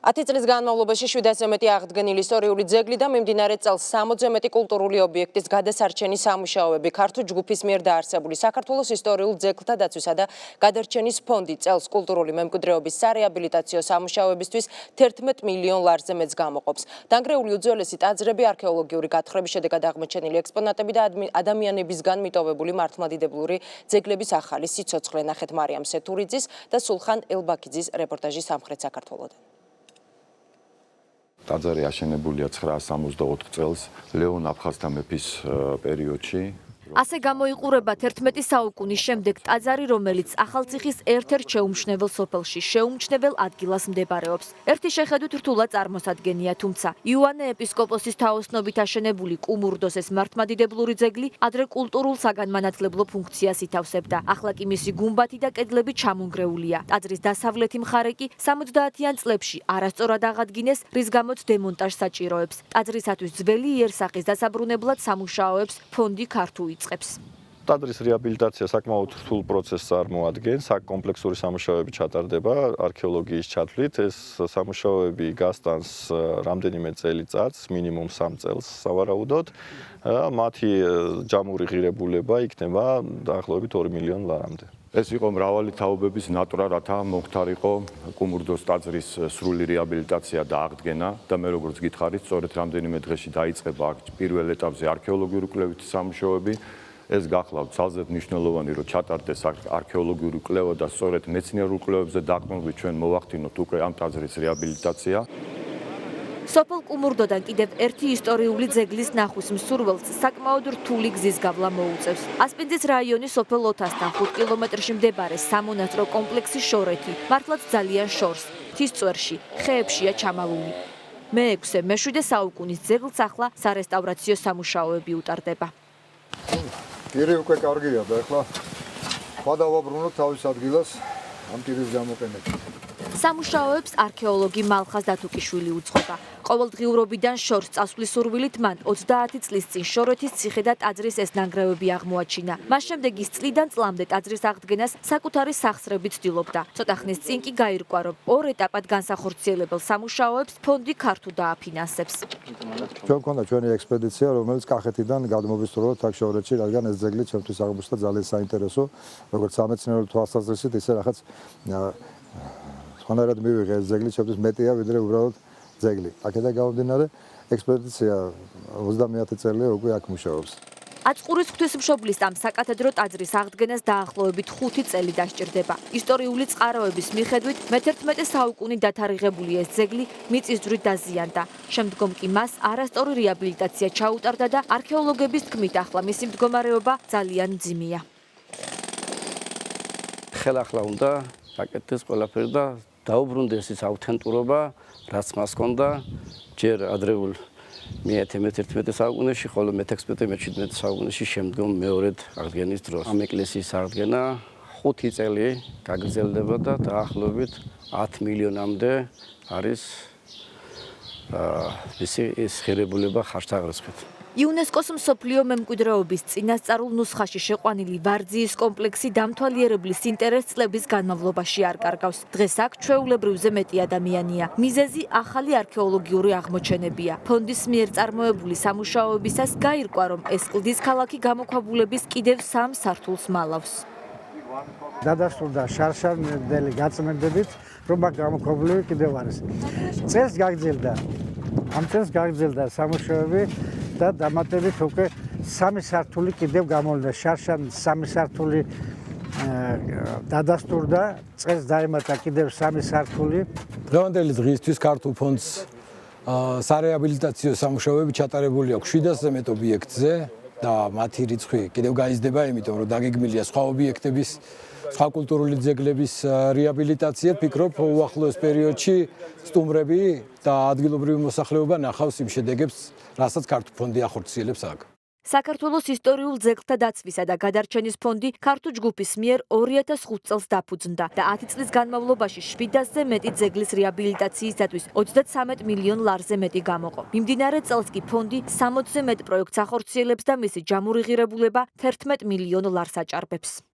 10 წლის განმავლობაში 700-ზე მეტი აღდგენილი ისტორიული ძეგლი და მიმდინარე წელს 60-ზე მეტი კულტურული ობიექტის გადასარჩენის სამუშაოები ქართულ ჯგუფის მიერ დაარსებული საქართველოს ისტორიულ ძეგლთა დაცვისა და გადარჩენის ფონდი წელს კულტურული მემკვიდრეობის სარეაბილიტაციო სამუშაოებისთვის 11 მილიონ ლარზე მეც გამოყოფს. დანგრეული უძველესი ტაძრები, არქეოლოგიური გათხრების შედეგად აღმოჩენილი ექსპონატები და ადამიანებისგან მიტოვებული მართლმადიდებლური ძეგლების ახალი სიცოცხლე. ნახეთ მარიამ სეთურიძის და სულხან ელბაქიძის რეპორტაჟი სამხრეთ საქართველოდან. ტაძარი აშენებულია 964 წელს ლეონ აფხაზთა მეფის პერიოდში. ასე გამოიყურება 11 საუკუნის შემდეგ ტაძარი, რომელიც ახალციხის ერთ-ერთ შეუმჩნევლ სოფელში, შეუმჩნევლ ადგილას მდებარეობს. ერთი შეხედვით რთულად წარმოსადგენია, თუმცა იოანე ეპისკოპოსის თაოსნობით აშენებული კუმურდოსეს მართლმადიდებლური ძეგლი ადრე კულტურულ საგანმანათლებლო ფუნქციას ითავსებდა. ახლა კი მისი გუმბათი და კედლები ჩამონგრეულია. ტაძრის დასავლეთი მხარე კი 70-იან წლებში არასწორად აღადგინეს, რის გამოც დემონტაჟს საჭიროებს. ტაძრისათვის ძველი იერსახის დასაბრუნებლად სამუშაოებს ფონდი ქართული ტაძრის რეაბილიტაცია საკმაოდ რთულ პროცესს წარმოადგენს. კომპლექსური სამუშაოები ჩატარდება არქეოლოგიის ჩათვლით. ეს სამუშაოები გასტანს რამდენიმე წელიწადს, მინიმუმ 3 წელს სავარაუდოდ. მათი ჯამური ღირებულება იქნება დაახლოებით 2 მილიონ ლარამდე. ეს იყო მრავალი თაობების ნატვრა, რათა მომხდარიყო კუმურდოს ტაძრის სრული რეაბილიტაცია და აღდგენა და მე როგორც გითხარით, სწორედ რამდენიმე დღეში დაიწყება პირველ ეტაპზე არქეოლოგიური კვლევითი სამუშაოები. ეს გახლავთ ძალზედ მნიშვნელოვანი, რომ ჩატარდეს არქეოლოგიური კვლევა და სწორედ მეცნიერულ კვლევებზე დაყრდნობით ჩვენ მოვახდინოთ უკვე ამ ტაძრის რეაბილიტაცია. სოფელ კუმურდოდან კიდევ ერთი ისტორიული ძეგლის ნახვის მსურველს საკმაოდ რთული გზის გავლა მოუწევს. ასპინძის რაიონის სოფელ ოთასთან 5 კილომეტრში მდებარე სამონასტრო კომპლექსის შორეთი, მართლაც ძალიან შორს, მთისწვერში, ხეებშია ჩამალული. მე-6, მე-7 საუკუნის ძეგლს ახლა სარესტავრაციო სამუშაოები უტარდება. პირი უკვე კარგია და ახლა გადავაბრუნოთ თავის ადგილას ამ პირის გამოყენებით. სამუშაოებს არქეოლოგი მალხაზ დათუკიშვილი უძღვება. ყოველდღიურობიდან შორს წასვლის სურვილით მან 30 წლის წინ შორეთის ციხე და ტაძრის ეს ნანგრევები აღმოაჩინა. მას შემდეგ ის წლიდან წლამდე ტაძრის აღდგენას საკუთარი სახსრებით ცდილობდა. ცოტა ხნის წინ კი გაირკვა, რომ 2 ეტაპად განსახორციელებელ სამუშაოებს ფონდი ქართულ დააფინანსებს. ჩვენ გვქონდა ჩვენი ექსპედიცია, რომელიც კახეთიდან გადმოვისურვოთ აქ შორეთში, რადგან ეს ძეგლი ჩვენთვის აღმოჩნდა ძალიან საინტერესო, როგორც სამეცნიერო თვალსაზრისით, ისე რაღაც ხანერად მივიღე ეს ძეგლი ჩემთვის მეტია ვიდრე უბრალოდ ძეგლი. აქედან გამომდინარე ექსპედიცია 30 წელია უკვე აქ მუშაობს. აწყურის ღვთისმშობლის ამ საკათედრო ტაძრის აღდგენას დაახლოებით 5 წელი დასჭირდება. ისტორიული წყაროების მიხედვით მე-11 საუკუნით დათარიღებული ეს ძეგლი მიწისძვრით დაზიანდა. შემდგომ კი მას არასწორი რეაბილიტაცია ჩაუტარდა და არქეოლოგების თქმით ახლა მისი მდგომარეობა ძალიან მძიმეა. ხელახლა უნდა აკეთდეს ყველაფერი და დაუბრუნდეს ის ავთენტურობა, რაც მას ჰქონდა ჯერ ადრეულ მე-11 საუკუნეში, ხოლო მე-16, მე-17 საუკუნეში შემდგომ მეორედ აღდგენის დროს. ამ ეკლესიის აღდგენა 5 წელი გაგრძელდება და დაახლოებით 10 მილიონამდე არის მისი ეს ღირებულება ხარჯთაღრიცხვით. იუნესკოს მსოფლიო მემკვიდრეობის წინასწარულ ნუსხაში შეყვანილი ვარძიის კომპლექსი დამთვალიერებლის ინტერესს წლების განმავლობაში არ კარგავს. დღეს აქ ჩვეულებრივზე მეტი ადამიანია. მიზეზი ახალი არქეოლოგიური აღმოჩენებია. ფონდის მიერ წარმოებული სამუშაოებისას გაირკვა, რომ ეს კლდის ქალაქი გამოქვაბულების კიდევ 3 სართულს მალავს. დადასტურდა შარშანებელი გაწმენდებით, რომ აქ გამოქვაბულები კიდევ არის. წელს გაგრძელდა. ამ წელს გაგრძელდა სამუშაოები და დამატებით უკვე 3 სართული კიდევ გამოვიდა. შარშან 3 სართული დადასტურდა, წელს დაემატა კიდევ 3 სართული. დღევანდელი დღისთვის ქართულ ფონდს სარეაბილიტაციო სამუშაოები ჩატარებული აქვს 700-ზე მეტ ობიექტზე და მათი რიცხვი კიდევ გაიზრდება, იმიტომ რომ დაგეგმილია სხვა ობიექტების, სხვა კულტურული ძეგლების რეაბილიტაცია. ფიქრობ, უახლოეს პერიოდში სტუმრები და ადგილობრივი მოსახლეობა ნახავს იმ შედეგებს, რასაც ქართულ ფონდი ახორციელებს აქ. საქართველოს ისტორიულ ძეგლთა დაცვისა და გადარჩენის ფონდი ქართულ ჯგუფის მიერ 2005 წელს დაფუძნდა და 10 წლის განმავლობაში 700-ზე მეტი ძეგლის რეაბილიტაციისათვის 33 მილიონ ლარზე მეტი გამოყო. მიმდინარე წელს კი ფონდი 60-ზე მეტ პროექტს ახორციელებს და მისი ჯამური ღირებულება 11 მილიონ ლარს აჭარბებს.